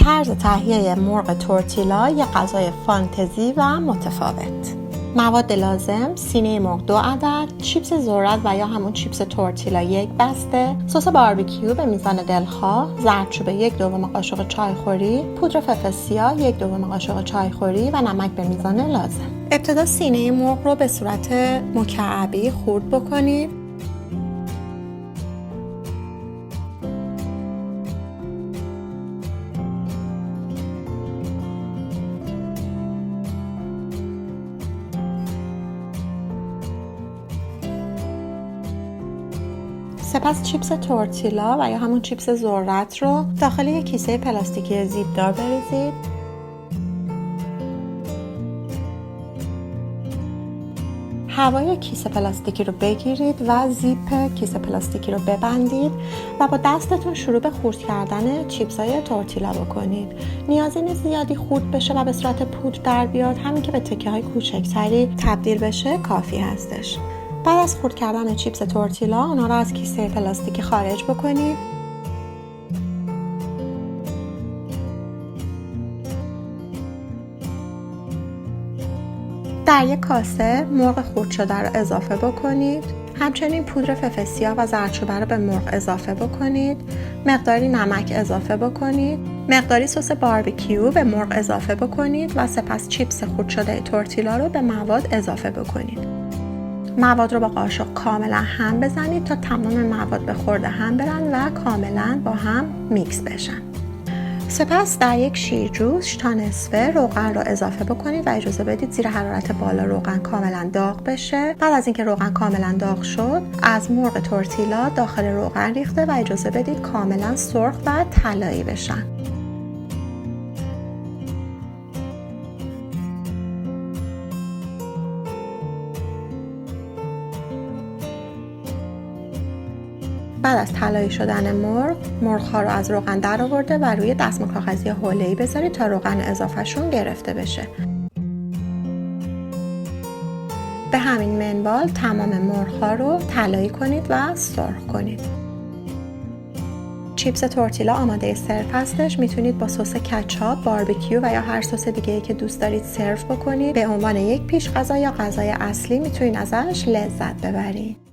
طرز تهیه مرغ تورتیلا یک غذای فانتزی و متفاوت. مواد لازم: سینه مرغ 2 عدد، چیپس ذرت و یا همون چیپس تورتیلا 1 بسته، سس باربیکیو به میزان دلخواه، زردچوبه 1/2 قاشق چایخوری، پودر فلفل سیاه 1/2 قاشق چایخوری و نمک به میزان لازم. ابتدا سینه مرغ رو به صورت مکعبی خرد بکنید. سپس چیپس تورتیلا و یا همون چیپس ذرت رو داخل یک کیسه پلاستیکی زیپدار بریزید. هوای کیسه پلاستیکی رو بگیرید و زیپ کیسه پلاستیکی رو ببندید و با دستتون شروع به خرد کردن چیپس های تورتیلا بکنید. نیازی نیست زیادی خرد بشه و به صورت پودر در بیاد، همین که به تکه های کوچکتری تبدیل بشه کافی هستش. بعد از خرد کردن چیپس تورتیلا اونا رو از کیسه پلاستیکی خارج بکنید. در یک کاسه مرغ خرد شده رو اضافه بکنید. همچنین پودر فلفل سیاه و زردچوبه رو به مرغ اضافه بکنید. مقداری نمک اضافه بکنید. مقداری سس باربیکیو به مرغ اضافه بکنید و سپس چیپس خرد شده تورتیلا رو به مواد اضافه بکنید. مواد رو با قاشق کاملا هم بزنید تا تمام مواد به خورد هم برن و کاملا با هم میکس بشن. سپس در یک شیرجوش تا نصفه روغن رو اضافه بکنید و اجازه بدید زیر حرارت بالا روغن کاملا داغ بشه. بعد از اینکه روغن کاملا داغ شد، از مرغ تورتیلا داخل روغن ریخته و اجازه بدید کاملا سرخ و طلایی بشن. بعد از طلایی شدن مرغ‌ها رو از روغن در آورده و روی دستمال کاغذی حوله‌ای بذارید تا روغن اضافهشون گرفته بشه. به همین منوال تمام مرغ‌ها رو طلایی کنید و سرخ کنید. چیپس تورتیلا آماده سرو هستش. میتونید با سس کچاپ، باربیکیو و یا هر سس دیگه‌ای که دوست دارید سرو بکنید. به عنوان یک پیش غذا یا غذای اصلی میتونید ازش لذت ببرید.